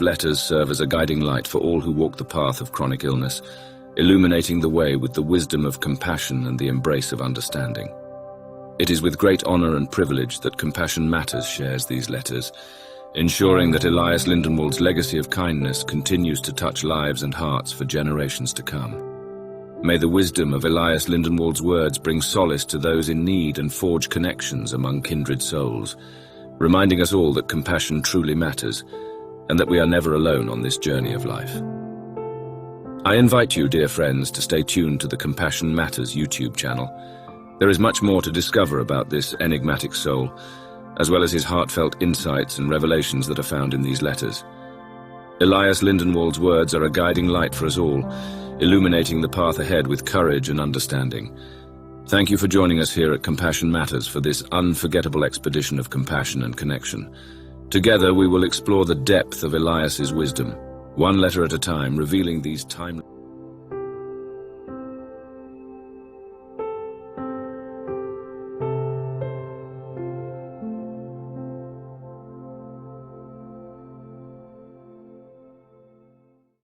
letters serve as a guiding light for all who walk the path of chronic illness, illuminating the way with the wisdom of compassion and the embrace of understanding. It is with great honor and privilege that Compassion Matters shares these letters, ensuring that Elias Lindenwold's legacy of kindness continues to touch lives and hearts for generations to come. May the wisdom of Elias Lindenwold's words bring solace to those in need and forge connections among kindred souls, reminding us all that compassion truly matters and that we are never alone on this journey of life. I invite you, dear friends, to stay tuned to the Compassion Matters YouTube channel. There is much more to discover about this enigmatic soul, as well as his heartfelt insights and revelations that are found in these letters. Elias Lindenwold's words are a guiding light for us all, illuminating the path ahead with courage and understanding. Thank you for joining us here at Compassion Matters for this unforgettable expedition of compassion and connection. Together we will explore the depth of Elias's wisdom, one letter at a time, revealing these timeless